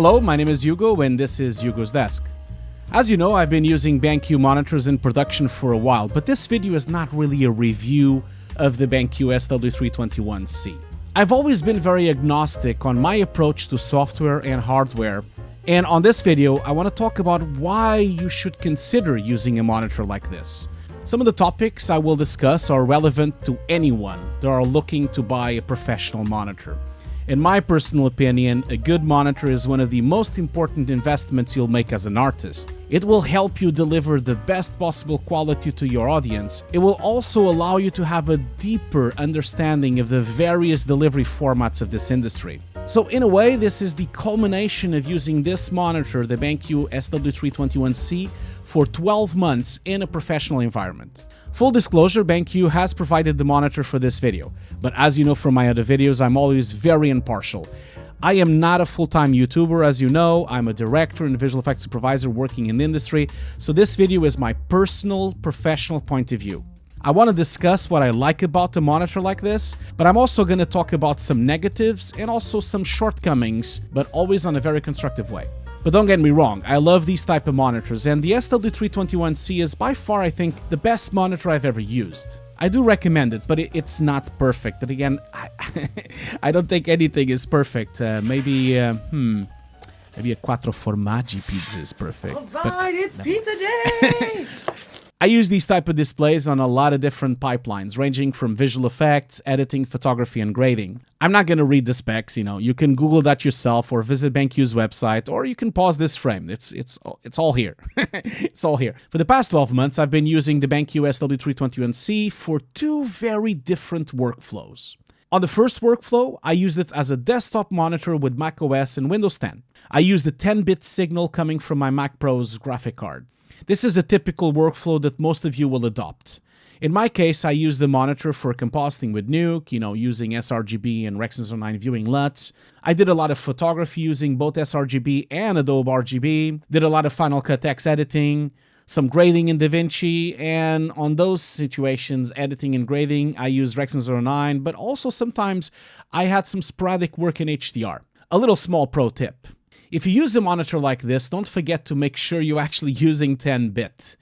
Hello, my name is Hugo and this is Hugo's Desk. As you know, I've been using BenQ monitors in production for a while, but this video is not really a review of the BenQ SW321C. I've always been very agnostic on my approach to software and hardware, and on this video I want to talk about why you should consider using a monitor like this. Some of the topics I will discuss are relevant to anyone that are looking to buy a professional monitor. In my personal opinion, a good monitor is one of the most important investments you'll make as an artist. It will help you deliver the best possible quality to your audience. It will also allow you to have a deeper understanding of the various delivery formats of this industry. So in a way, this is the culmination of using this monitor, the BenQ SW321C, for 12 months in a professional environment. Full disclosure, BenQ has provided the monitor for this video, but as you know from my other videos, I'm always very impartial. I am not a full-time YouTuber, as you know. I'm a director and visual effects supervisor working in the industry, so this video is my personal, professional point of view. I want to discuss what I like about a monitor like this, but I'm also going to talk about some negatives and also some shortcomings, but always on a very constructive way. But don't get me wrong, I love these type of monitors, and the SW321C is by far, I think, the best monitor I've ever used. I do recommend it, but it's not perfect. But again, I don't think anything is perfect. Maybe a quattro formaggi pizza is perfect. Alright, it's pizza day! I use these type of displays on a lot of different pipelines, ranging from visual effects, editing, photography, and grading. I'm not going to read the specs, you can Google that yourself or visit BenQ's website, or you can pause this frame. It's all here. It's all here. For the past 12 months, I've been using the BenQ SW321C for two very different workflows. On the first workflow, I used it as a desktop monitor with macOS and Windows 10. I used the 10-bit signal coming from my Mac Pro's graphic card. This is a typical workflow that most of you will adopt. In my case, I use the monitor for compositing with Nuke, using sRGB and Rec. 9 viewing LUTs. I did a lot of photography using both sRGB and Adobe RGB. Did a lot of Final Cut X editing, some grading in DaVinci, and on those situations, editing and grading, I use Rec. 9, but also sometimes I had some sporadic work in HDR. A little small pro tip. If you use a monitor like this, don't forget to make sure you're actually using 10-bit.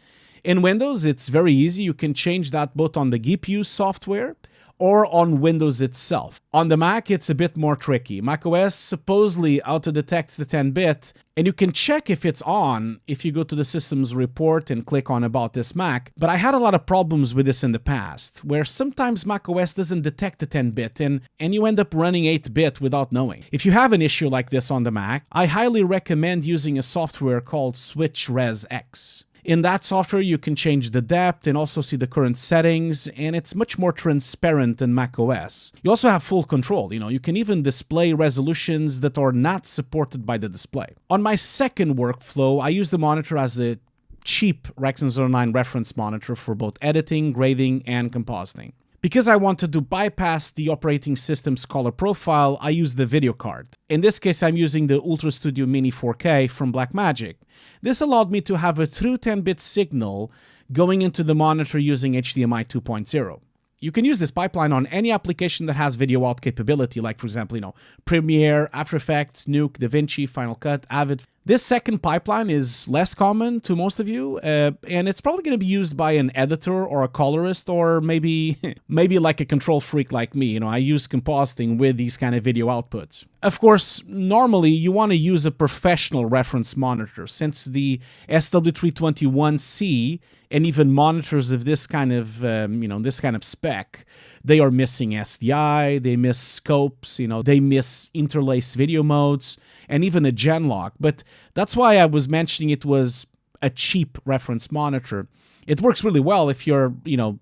In Windows, it's very easy. You can change that both on the GPU software or on Windows itself. On the Mac, it's a bit more tricky. macOS supposedly auto-detects the 10-bit, and you can check if it's on if you go to the system's report and click on About This Mac. But I had a lot of problems with this in the past, where sometimes macOS doesn't detect the 10-bit, and you end up running 8-bit without knowing. If you have an issue like this on the Mac, I highly recommend using a software called SwitchResX. In that software, you can change the depth and also see the current settings, and it's much more transparent than macOS. You also have full control, you can even display resolutions that are not supported by the display. On my second workflow, I use the monitor as a cheap Rec. 9 reference monitor for both editing, grading, and compositing. Because I wanted to bypass the operating system's color profile, I use the video card. In this case, I'm using the Ultra Studio Mini 4K from Blackmagic. This allowed me to have a true 10-bit signal going into the monitor using HDMI 2.0. You can use this pipeline on any application that has video out capability, like, for example, Premiere, After Effects, Nuke, DaVinci, Final Cut, Avid. This second pipeline is less common to most of you, and it's probably going to be used by an editor or a colorist, or maybe like a control freak like me. I use compositing with these kind of video outputs. Of course, normally you want to use a professional reference monitor, since the SW321C and even monitors of this kind of spec, they are missing SDI, they miss scopes, they miss interlace video modes, and even a gen lock. But that's why I was mentioning it was a cheap reference monitor. It works really well if you're,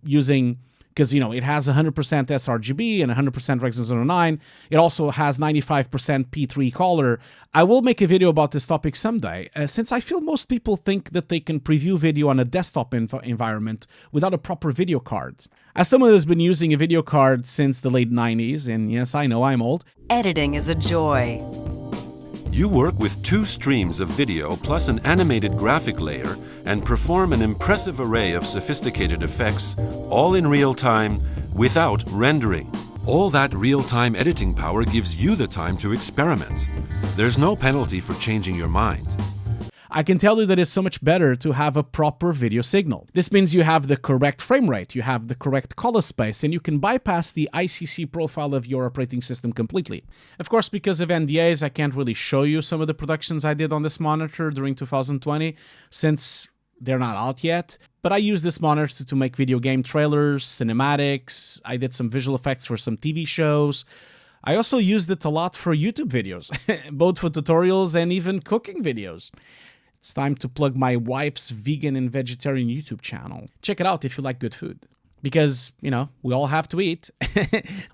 using, because, it has 100% sRGB and 100% Rec. 9. It also has 95% P3 color. I will make a video about this topic someday, since I feel most people think that they can preview video on a desktop environment without a proper video card. As someone who's been using a video card since the late 90s, and yes, I know I'm old. Editing is a joy. You work with 2 streams of video plus an animated graphic layer and perform an impressive array of sophisticated effects, all in real time, without rendering. All that real-time editing power gives you the time to experiment. There's no penalty for changing your mind. I can tell you that it's so much better to have a proper video signal. This means you have the correct frame rate, you have the correct color space, and you can bypass the ICC profile of your operating system completely. Of course, because of NDAs, I can't really show you some of the productions I did on this monitor during 2020, since they're not out yet. But I use this monitor to make video game trailers, cinematics, I did some visual effects for some TV shows. I also used it a lot for YouTube videos, both for tutorials and even cooking videos. It's time to plug my wife's vegan and vegetarian YouTube channel. Check it out if you like good food. Because, you know, we all have to eat.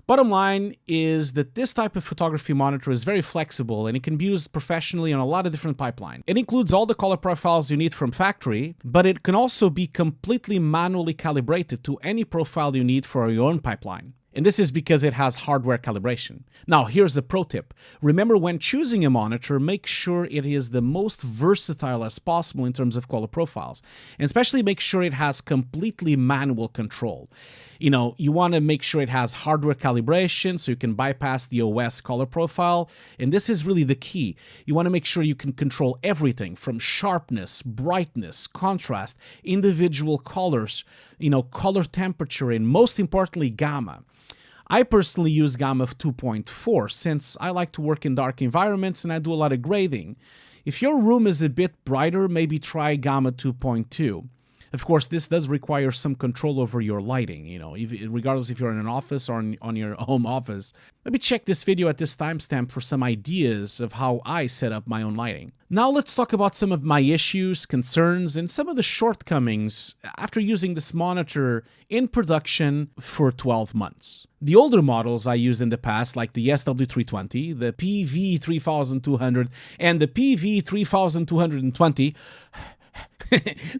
Bottom line is that this type of photography monitor is very flexible and it can be used professionally on a lot of different pipelines. It includes all the color profiles you need from factory, but it can also be completely manually calibrated to any profile you need for your own pipeline. And this is because it has hardware calibration. Now, here's a pro tip. Remember, when choosing a monitor, make sure it is the most versatile as possible in terms of color profiles. And especially make sure it has completely manual control. You know, you want to make sure it has hardware calibration so you can bypass the OS color profile. And this is really the key. You want to make sure you can control everything from sharpness, brightness, contrast, individual colors, you know, color temperature, and most importantly, gamma. I personally use gamma of 2.4 since I like to work in dark environments and I do a lot of grading. If your room is a bit brighter, maybe try gamma 2.2. Of course, this does require some control over your lighting, you know, regardless if you're in an office or on your home office. Maybe check this video at this timestamp for some ideas of how I set up my own lighting. Now let's talk about some of my issues, concerns, and some of the shortcomings after using this monitor in production for 12 months. The older models I used in the past, like the SW320, the PV3200, and the PV3220,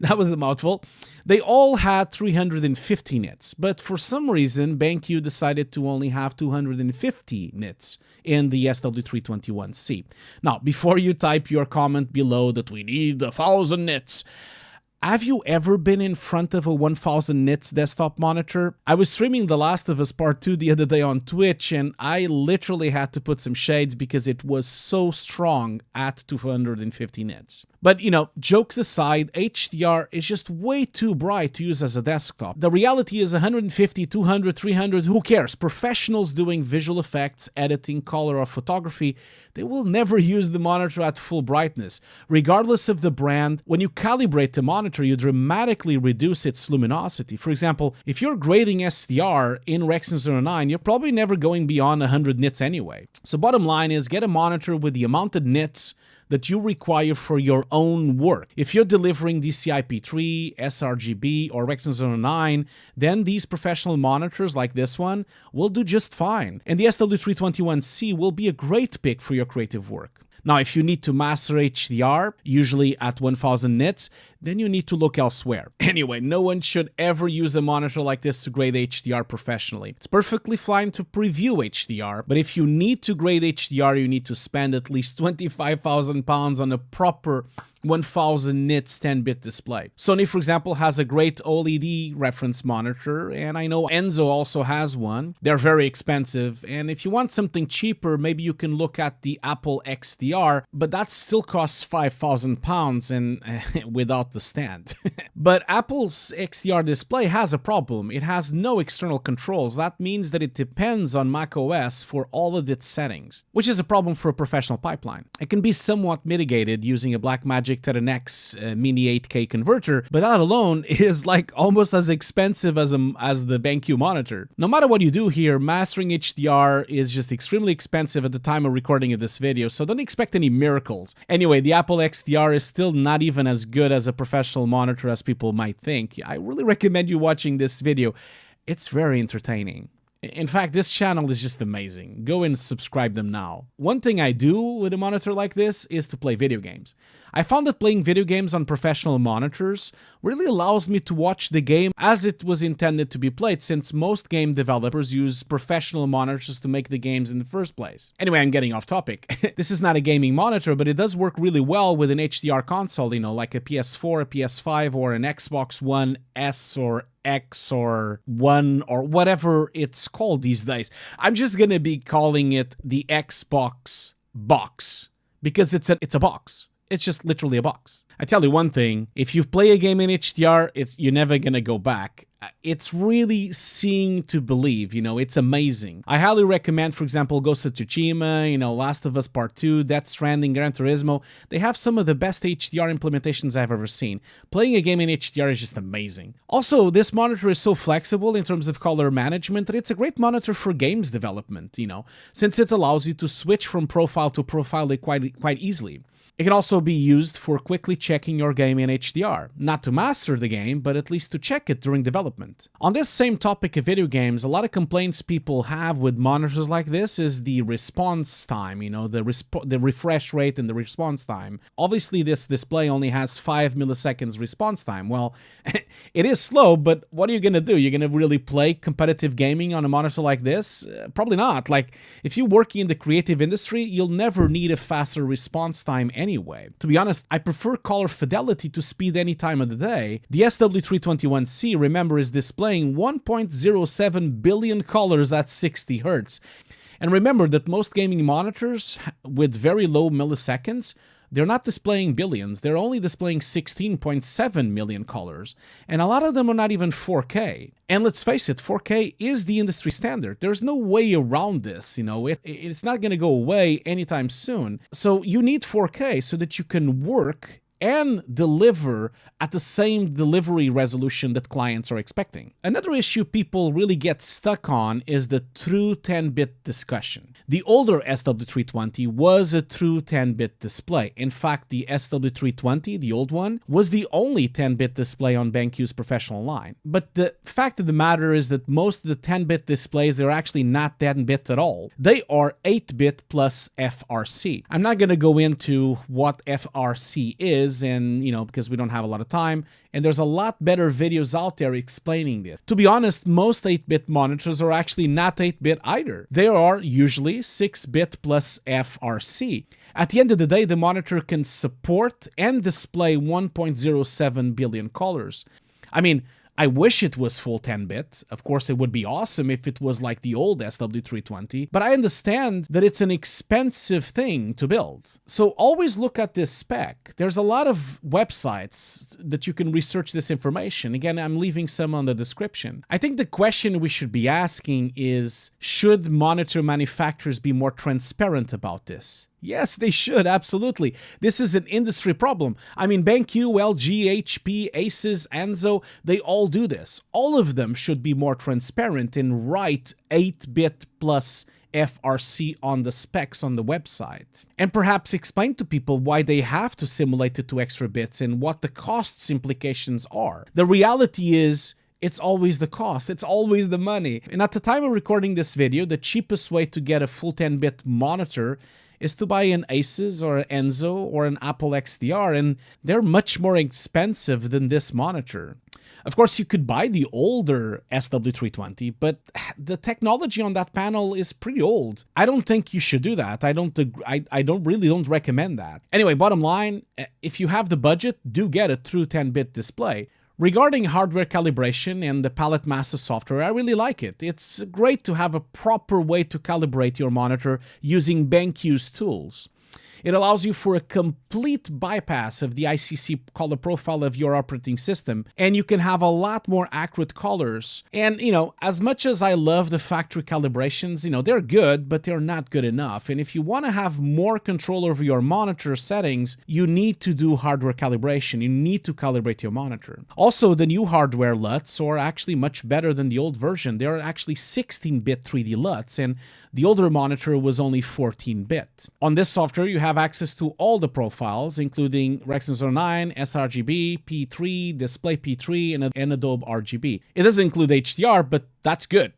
that was a mouthful. They all had 350 nits, but for some reason, BenQ decided to only have 250 nits in the SW321C. Now, before you type your comment below that we need 1,000 nits, have you ever been in front of a 1000 nits desktop monitor? I was streaming The Last of Us Part 2 the other day on Twitch, and I literally had to put some shades because it was so strong at 250 nits. But, you know, jokes aside, HDR is just way too bright to use as a desktop. The reality is 150, 200, 300, who cares? Professionals doing visual effects, editing, color, or photography, they will never use the monitor at full brightness. Regardless of the brand, when you calibrate the monitor, you dramatically reduce its luminosity. For example, if you're grading SDR in Rexon 09, you're probably never going beyond 100 nits anyway. So bottom line is, get a monitor with the amount of nits that you require for your own work. If you're delivering DCI-P3, sRGB, or Rexon 09, then these professional monitors like this one will do just fine. And the SW321C will be a great pick for your creative work. Now, if you need to master HDR, usually at 1000 nits, then you need to look elsewhere. Anyway, no one should ever use a monitor like this to grade HDR professionally. It's perfectly fine to preview HDR, but if you need to grade HDR, you need to spend at least £25,000 on a proper 1000 nits 10-bit display. Sony, for example, has a great OLED reference monitor, and I know Enzo also has one. They're very expensive, and if you want something cheaper, maybe you can look at the Apple XDR, but that still costs £5,000 and without the stand. But Apple's XDR display has a problem. It has no external controls. That means that it depends on macOS for all of its settings, which is a problem for a professional pipeline. It can be somewhat mitigated using a Blackmagic 10X mini 8K converter, but that alone is like almost as expensive as the BenQ monitor. No matter what you do here, mastering HDR is just extremely expensive at the time of recording of this video, so don't expect any miracles. Anyway, the Apple XDR is still not even as good as a professional monitor as people might think. I really recommend you watching this video. It's very entertaining. In fact, this channel is just amazing. Go and subscribe them now. One thing I do with a monitor like this is to play video games. I found that playing video games on professional monitors really allows me to watch the game as it was intended to be played, since most game developers use professional monitors to make the games in the first place. Anyway, I'm getting off topic. This is not a gaming monitor, but it does work really well with an HDR console, you know, like a PS4, a PS5, or an Xbox One S or X or 1 or whatever it's called these days. I'm just gonna be calling it the Xbox box because it's a box. It's just literally a box. I tell you one thing, if you play a game in HDR, you're never gonna go back. It's really seeing to believe, it's amazing. I highly recommend, for example, Ghost of Tsushima, Last of Us Part 2, Death Stranding, Gran Turismo. They have some of the best HDR implementations I've ever seen. Playing a game in HDR is just amazing. Also, this monitor is so flexible in terms of color management that it's a great monitor for games development, since it allows you to switch from profile to profile quite easily. It can also be used for quickly checking your game in HDR. Not to master the game, but at least to check it during development. On this same topic of video games, a lot of complaints people have with monitors like this is the response time, the refresh rate and the response time. Obviously, this display only has 5 milliseconds response time. Well, it is slow, but what are you going to do? You're going to really play competitive gaming on a monitor like this? Probably not. Like, if you're working in the creative industry, you'll never need a faster response time anyway. To be honest, I prefer color fidelity to speed any time of the day. The SW321C, remember, is displaying 1.07 billion colors at 60 Hz. And remember that most gaming monitors with very low milliseconds, they're not displaying billions, they're only displaying 16.7 million colors, and a lot of them are not even 4K. And let's face it, 4K is the industry standard. There's no way around this, it's not going to go away anytime soon. So you need 4K so that you can work and deliver at the same delivery resolution that clients are expecting. Another issue people really get stuck on is the true 10-bit discussion. The older SW320 was a true 10-bit display. In fact, the SW320, the old one, was the only 10-bit display on BenQ's professional line. But the fact of the matter is that most of the 10-bit displays are actually not 10-bit at all. They are 8-bit plus FRC. I'm not going to go into what FRC is, and because we don't have a lot of time, and there's a lot better videos out there explaining it. To be honest, most 8-bit monitors are actually not 8-bit either. They are usually 6-bit plus FRC. At the end of the day, the monitor can support and display 1.07 billion colors. I mean, I wish it was full 10-bit. Of course, it would be awesome if it was like the old SW320, but I understand that it's an expensive thing to build. So always look at this spec. There's a lot of websites that you can research this information. Again, I'm leaving some on the description. I think the question we should be asking is, should monitor manufacturers be more transparent about this? Yes, they should, absolutely. This is an industry problem. I mean, BenQ, LG, HP, Asus, Enzo, they all do this. All of them should be more transparent and write 8-bit plus FRC on the specs on the website. And perhaps explain to people why they have to simulate it to extra bits and what the costs implications are. The reality is, it's always the cost, it's always the money. And at the time of recording this video, the cheapest way to get a full 10-bit monitor is to buy an Asus or an Enzo or an Apple XDR, and they're much more expensive than this monitor. Of course, you could buy the older SW320, but the technology on that panel is pretty old. I don't think you should do that. I really don't recommend that. Anyway, bottom line, if you have the budget, do get a true 10-bit display. Regarding hardware calibration and the palette master software, I really like it. It's great to have a proper way to calibrate your monitor using BenQ's tools. It allows you for a complete bypass of the ICC color profile of your operating system, and you can have a lot more accurate colors. And, as much as I love the factory calibrations, they're good, but they're not good enough. And if you want to have more control over your monitor settings, you need to do hardware calibration. You need to calibrate your monitor. Also, the new hardware LUTs are actually much better than the old version. They're actually 16-bit 3D LUTs, and the older monitor was only 14-bit. On this software, you have access to all the profiles, including Rexon 09, sRGB, P3, Display P3, and Adobe RGB. It doesn't include HDR, but that's good.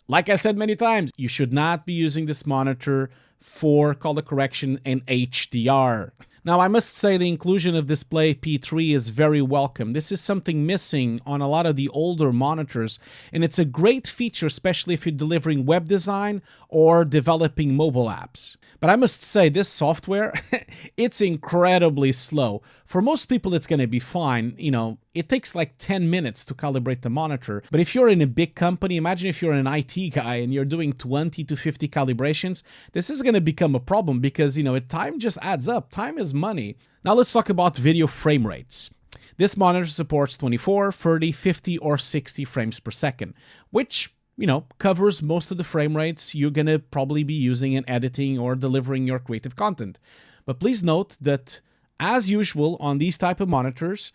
Like I said many times, you should not be using this monitor for color correction and HDR. Now, I must say the inclusion of Display P3 is very welcome. This is something missing on a lot of the older monitors, and it's a great feature, especially if you're delivering web design or developing mobile apps. But I must say, this software, it's incredibly slow. For most people, it's going to be fine. You know, it takes like 10 minutes to calibrate the monitor. But if you're in a big company, imagine if you're an IT guy and you're doing 20 to 50 calibrations, this is going to become a problem because, you know, time just adds up. Time is money. Now let's talk about video frame rates. This monitor supports 24, 30, 50, or 60 frames per second, which, you know, covers most of the frame rates you're going to probably be using in editing or delivering your creative content. But please note that, as usual on these type of monitors,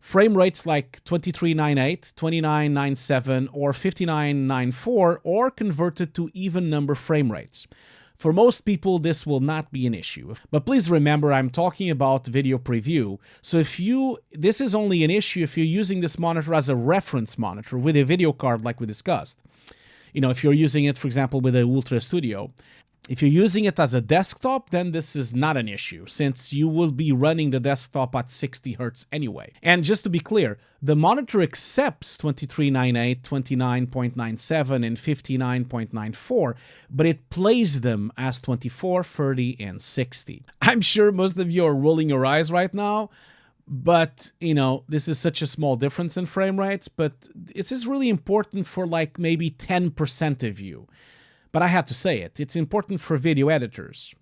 frame rates like 2398, 2997, or 5994 are converted to even number frame rates. For most people, this will not be an issue. But please remember, I'm talking about video preview. So this is only an issue if you're using this monitor as a reference monitor with a video card like we discussed. You know, if you're using it, for example, with a Ultra Studio. If you're using it as a desktop, then this is not an issue, since you will be running the desktop at 60 Hz anyway. And just to be clear, the monitor accepts 2398, 29.97, and 59.94, but it plays them as 24, 30, and 60. I'm sure most of you are rolling your eyes right now, but, you know, this is such a small difference in frame rates, but this is really important for like maybe 10% of you. But I had to say it. It's important for video editors.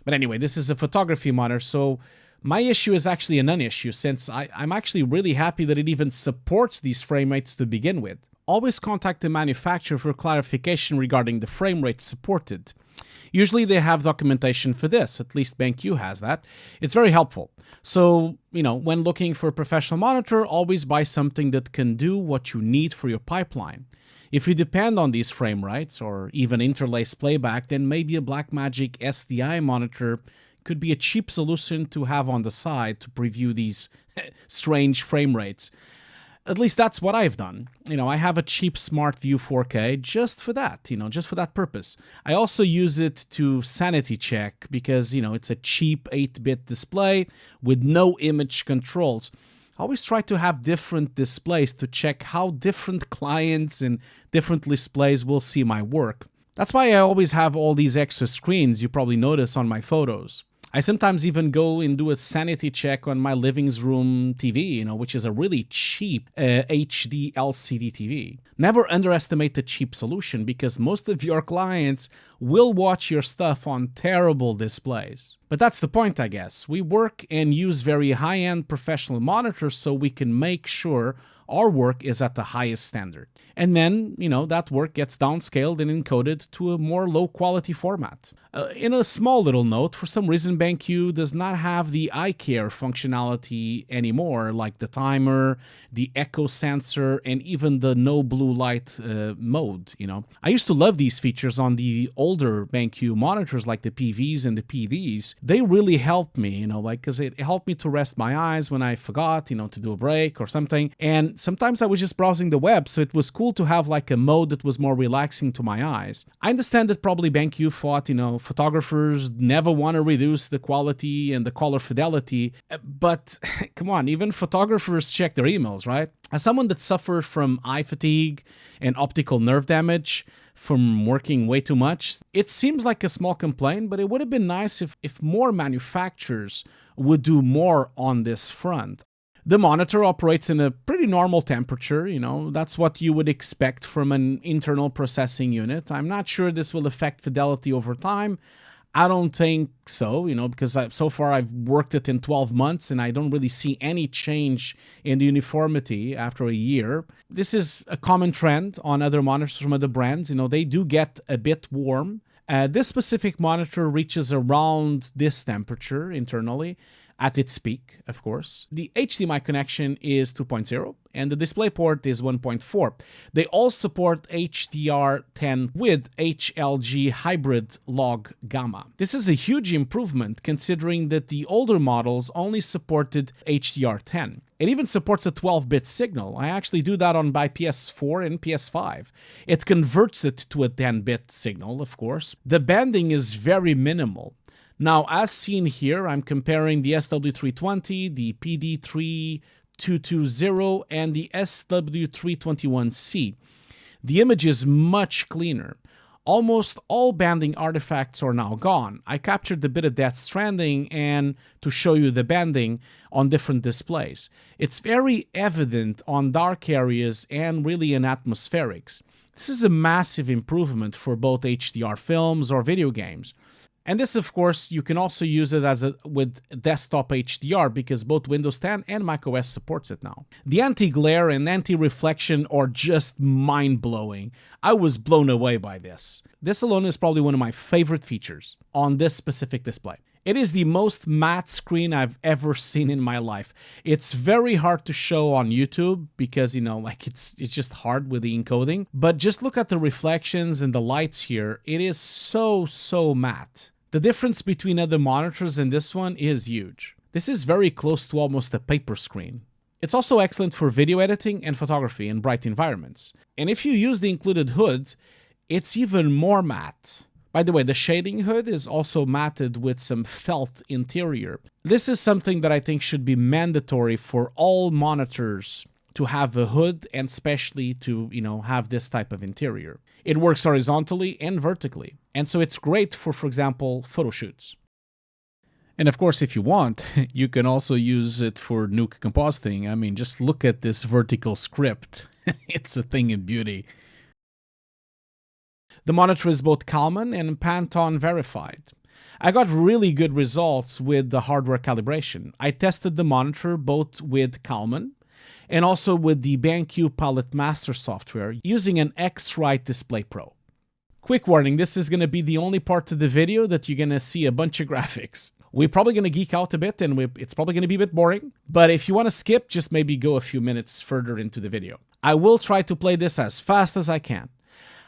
But anyway, this is a photography monitor, so my issue is actually a non-issue, since I'm actually really happy that it even supports these frame rates to begin with. Always contact the manufacturer for clarification regarding the frame rates supported. Usually they have documentation for this, at least BenQ has that. It's very helpful. So, you know, when looking for a professional monitor, always buy something that can do what you need for your pipeline. If you depend on these frame rates or even interlace playback, then maybe a Blackmagic SDI monitor could be a cheap solution to have on the side to preview these strange frame rates. At least that's what I've done. You know, I have a cheap SmartView 4K just for that, you know, just for that purpose. I also use it to sanity check because, you know, it's a cheap 8-bit display with no image controls. I always try to have different displays to check how different clients and different displays will see my work. That's why I always have all these extra screens you probably notice on my photos. I sometimes even go and do a sanity check on my living room TV, you know, which is a really cheap HD LCD TV. Never underestimate the cheap solution because most of your clients will watch your stuff on terrible displays. But that's the point, I guess. We work and use very high-end professional monitors so we can make sure our work is at the highest standard. And then, you know, that work gets downscaled and encoded to a more low-quality format. In a small little note, for some reason BenQ does not have the eye care functionality anymore, like the timer, the echo sensor, and even the no blue light mode, you know. I used to love these features on the older BenQ monitors like the PVs and the PDs. They really helped me, you know, like, because it helped me to rest my eyes when I forgot, you know, to do a break or something. And sometimes I was just browsing the web, so it was cool to have like a mode that was more relaxing to my eyes. I understand that probably BenQ thought, you know, photographers never want to reduce the quality and the color fidelity, but come on, even photographers check their emails, right? As someone that suffered from eye fatigue and optical nerve damage from working way too much, it seems like a small complaint, but it would have been nice if more manufacturers would do more on this front. The monitor operates in a pretty normal temperature, you know, that's what you would expect from an internal processing unit. I'm not sure this will affect fidelity over time. I don't think so, you know, because so far I've worked it in 12 months and I don't really see any change in the uniformity after a year. This is a common trend on other monitors from other brands. You know, they do get a bit warm. This specific monitor reaches around this temperature internally. at its peak, of course. The HDMI connection is 2.0 and the DisplayPort is 1.4. They all support HDR10 with HLG hybrid log gamma. This is a huge improvement considering that the older models only supported HDR10. It even supports a 12-bit signal. I actually do that on my PS4 and PS5. It converts it to a 10-bit signal, of course. The banding is very minimal. Now, as seen here, I'm comparing the SW320, the PD3220, and the SW321C. The image is much cleaner. Almost all banding artifacts are now gone. I captured a bit of Death Stranding and to show you the banding on different displays. It's very evident on dark areas and really in atmospherics. This is a massive improvement for both HDR films or video games. And this, of course, you can also use it with desktop HDR because both Windows 10 and macOS supports it now. The anti-glare and anti-reflection are just mind-blowing. I was blown away by this. This alone is probably one of my favorite features on this specific display. It is the most matte screen I've ever seen in my life. It's very hard to show on YouTube because, it's just hard with the encoding. But just look at the reflections and the lights here. It is so matte. The difference between other monitors and this one is huge. This is very close to almost a paper screen. It's also excellent for video editing and photography in bright environments. And if you use the included hood, it's even more matte. By the way, the shading hood is also matted with some felt interior. This is something that I think should be mandatory for all monitors to have a hood and especially to, have this type of interior. It works horizontally and vertically. And so it's great for example, photo shoots. And of course, if you want, you can also use it for nuke compositing. I mean, just look at this vertical script. It's a thing of beauty. The monitor is both Kalman and Pantone verified. I got really good results with the hardware calibration. I tested the monitor both with Kalman and also with the BenQ Palette Master software using an X-Rite Display Pro. Quick warning, this is going to be the only part of the video that you're going to see a bunch of graphics. We're probably going to geek out a bit and it's probably going to be a bit boring, but if you want to skip, just maybe go a few minutes further into the video. I will try to play this as fast as I can.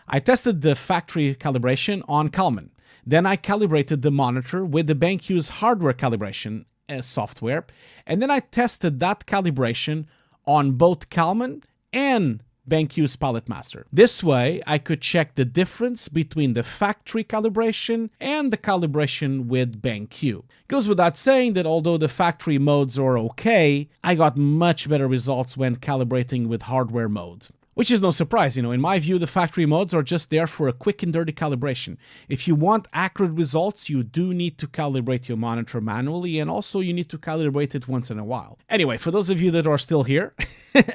I tested the factory calibration on Kalman. Then I calibrated the monitor with the BenQ's hardware calibration software, and then I tested that calibration on both Kalman and BenQ's Palette Master. This way, I could check the difference between the factory calibration and the calibration with BenQ. Goes without saying that although the factory modes are okay, I got much better results when calibrating with hardware mode. Which is no surprise, in my view, the factory modes are just there for a quick and dirty calibration. If you want accurate results, you do need to calibrate your monitor manually, and also you need to calibrate it once in a while. Anyway, for those of you that are still here,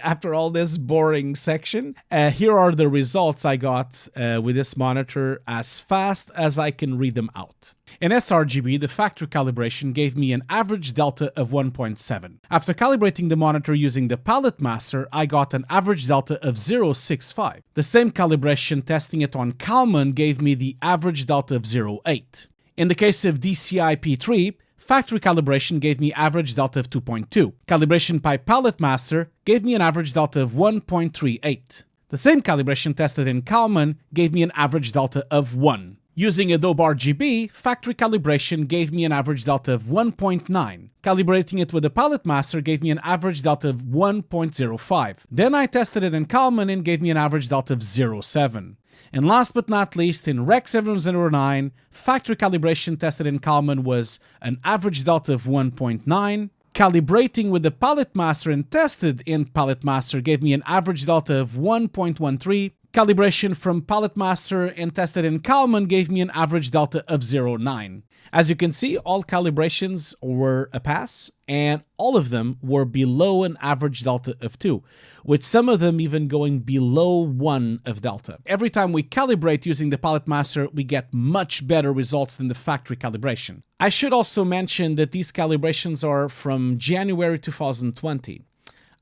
after all this boring section, here are the results I got with this monitor as fast as I can read them out. In sRGB, the factory calibration gave me an average delta of 1.7. After calibrating the monitor using the Palette Master, I got an average delta of 0.65. The same calibration testing it on Kalman gave me the average delta of 0.8. In the case of DCI P3, factory calibration gave me average delta of 2.2. Calibration by Palette Master gave me an average delta of 1.38. The same calibration tested in Kalman gave me an average delta of 1. Using Adobe RGB, factory calibration gave me an average delta of 1.9. Calibrating it with the Palette Master gave me an average delta of 1.05. Then I tested it in Kalman and gave me an average delta of 0.7. And last but not least, in Rec 709, factory calibration tested in Kalman was an average delta of 1.9. Calibrating with the Palette Master and tested in Palette Master gave me an average delta of 1.13. Calibration from Palette Master and tested in Kalman gave me an average delta of 0.9. As you can see, all calibrations were a pass, and all of them were below an average delta of 2, with some of them even going below 1 of delta. Every time we calibrate using the Palette Master, we get much better results than the factory calibration. I should also mention that these calibrations are from January 2020.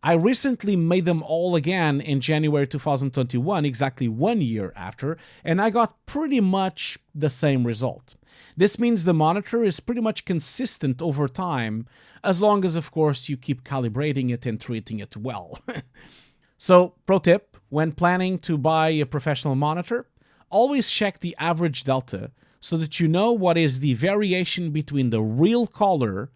I recently made them all again in January 2021, exactly 1 year after, and I got pretty much the same result. This means the monitor is pretty much consistent over time, as long as, of course, you keep calibrating it and treating it well. So, pro tip, when planning to buy a professional monitor, always check the average delta so that you know what is the variation between the real color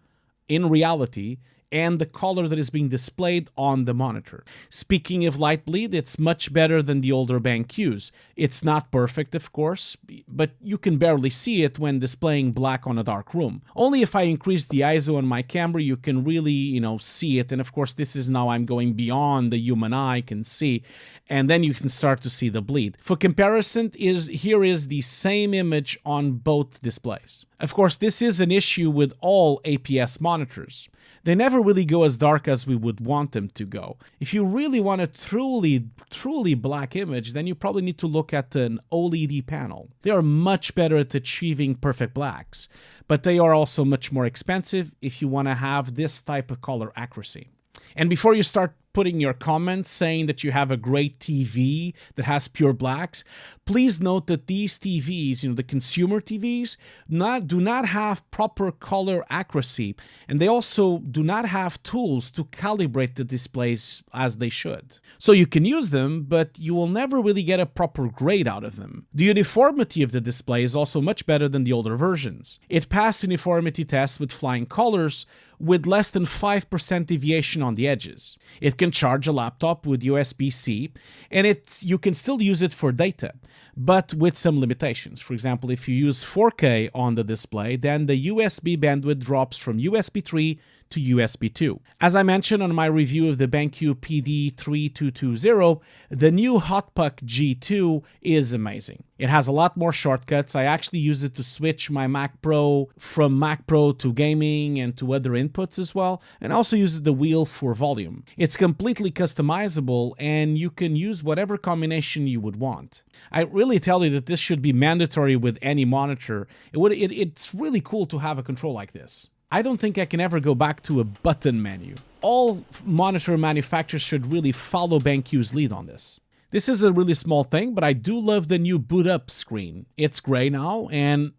in reality and the color that is being displayed on the monitor. Speaking of light bleed, it's much better than the older BenQs. It's not perfect, of course, but you can barely see it when displaying black on a dark room. Only if I increase the ISO on my camera, you can really, see it. And of course, this is now I'm going beyond the human eye can see, and then you can start to see the bleed. For comparison, here is the same image on both displays. Of course, this is an issue with all APS monitors. They never really go as dark as we would want them to go. If you really want a truly black image, then you probably need to look at an OLED panel. They are much better at achieving perfect blacks, but they are also much more expensive if you want to have this type of color accuracy. And before you start putting your comments saying that you have a great TV that has pure blacks, please note that these TVs, the consumer TVs, do not have proper color accuracy, and they also do not have tools to calibrate the displays as they should. So you can use them, but you will never really get a proper grade out of them. The uniformity of the display is also much better than the older versions. It passed uniformity tests with flying colors, with less than 5% deviation on the edges. It can charge a laptop with USB-C, and you can still use it for data, but with some limitations. For example, if you use 4K on the display, then the USB bandwidth drops from USB 3 to USB 2. As I mentioned on my review of the BenQ PD3220, the new Hotpuck G2 is amazing. It has a lot more shortcuts. I actually use it to switch my Mac Pro from Mac Pro to gaming and to other inputs as well, and also uses the wheel for volume. It's completely customizable, and you can use whatever combination you would want. I really tell you that this should be mandatory with any monitor. It's really cool to have a control like this. I don't think I can ever go back to a button menu. All monitor manufacturers should really follow BenQ's lead on this. This is a really small thing, but I do love the new boot up screen. It's gray now, and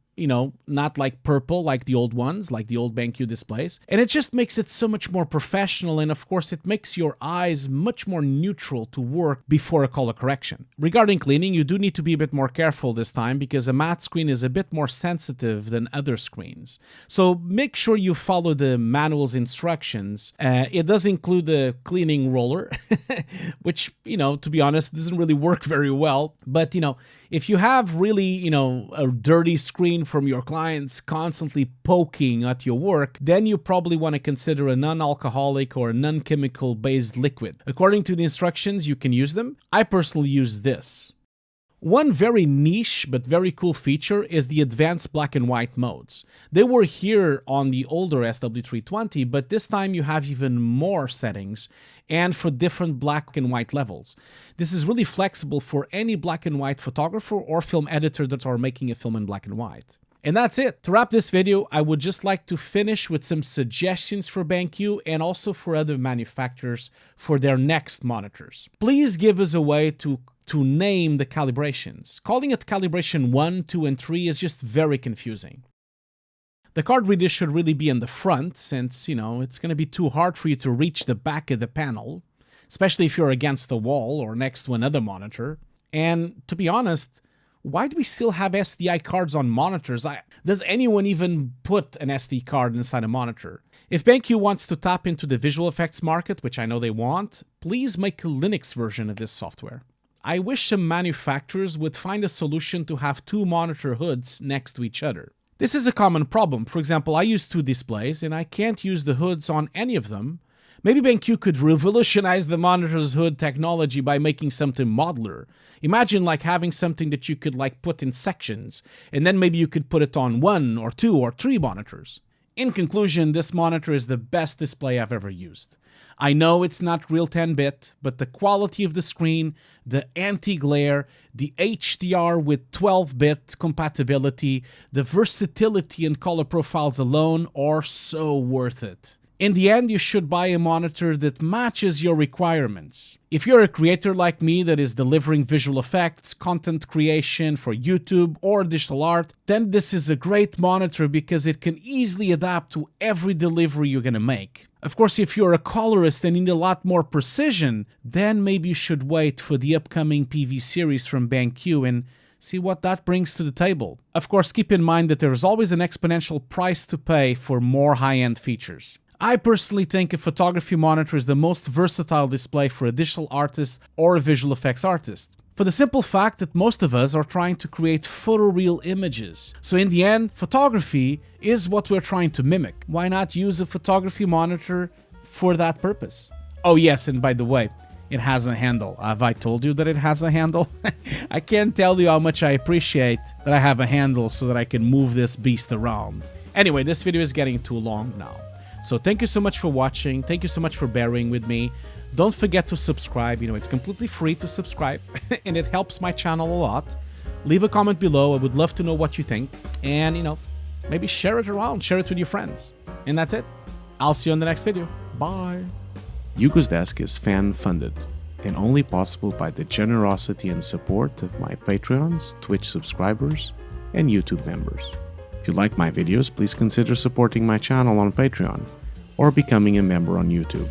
not like purple like the old ones, like the old BenQ displays. And it just makes it so much more professional, and of course it makes your eyes much more neutral to work before a color correction. Regarding cleaning, you do need to be a bit more careful this time because a matte screen is a bit more sensitive than other screens. So make sure you follow the manual's instructions. It does include a cleaning roller, which, to be honest, doesn't really work very well. But, if you have really, a dirty screen from your clients constantly poking at your work, then you probably want to consider a non-alcoholic or a non-chemical based liquid. According to the instructions, you can use them. I personally use this. One very niche but very cool feature is the advanced black and white modes. They were here on the older SW320, but this time you have even more settings and for different black and white levels. This is really flexible for any black and white photographer or film editor that are making a film in black and white. And that's it. To wrap this video, I would just like to finish with some suggestions for BenQ and also for other manufacturers for their next monitors. Please give us a way to name the calibrations. Calling it calibration 1, 2, and 3 is just very confusing. The card reader should really be in the front since, it's going to be too hard for you to reach the back of the panel, especially if you're against the wall or next to another monitor. And to be honest, why do we still have SDI cards on monitors? Does anyone even put an SD card inside a monitor? If BenQ wants to tap into the visual effects market, which I know they want, please make a Linux version of this software. I wish some manufacturers would find a solution to have two monitor hoods next to each other. This is a common problem. For example, I use two displays and I can't use the hoods on any of them. Maybe BenQ could revolutionize the monitor's hood technology by making something modular. Imagine having something that you could put in sections, and then maybe you could put it on 1 or 2 or 3 monitors. In conclusion, this monitor is the best display I've ever used. I know it's not real 10-bit, but the quality of the screen, the anti-glare, the HDR with 12-bit compatibility, the versatility and color profiles alone are so worth it. In the end, you should buy a monitor that matches your requirements. If you're a creator like me that is delivering visual effects, content creation for YouTube or digital art, then this is a great monitor because it can easily adapt to every delivery you're gonna make. Of course, if you're a colorist and need a lot more precision, then maybe you should wait for the upcoming PV series from BenQ and see what that brings to the table. Of course, keep in mind that there is always an exponential price to pay for more high-end features. I personally think a photography monitor is the most versatile display for a digital artist or a visual effects artist, for the simple fact that most of us are trying to create photoreal images. So in the end, photography is what we're trying to mimic. Why not use a photography monitor for that purpose? Oh yes, and by the way, it has a handle. Have I told you that it has a handle? I can't tell you how much I appreciate that I have a handle so that I can move this beast around. Anyway, this video is getting too long now. So thank you so much for watching. Thank you so much for bearing with me. Don't forget to subscribe. It's completely free to subscribe and it helps my channel a lot. Leave a comment below. I would love to know what you think. And, maybe share it around. Share it with your friends. And that's it. I'll see you on the next video. Bye. Hugo's Desk is fan-funded and only possible by the generosity and support of my Patreons, Twitch subscribers, and YouTube members. If you like my videos, please consider supporting my channel on Patreon or becoming a member on YouTube.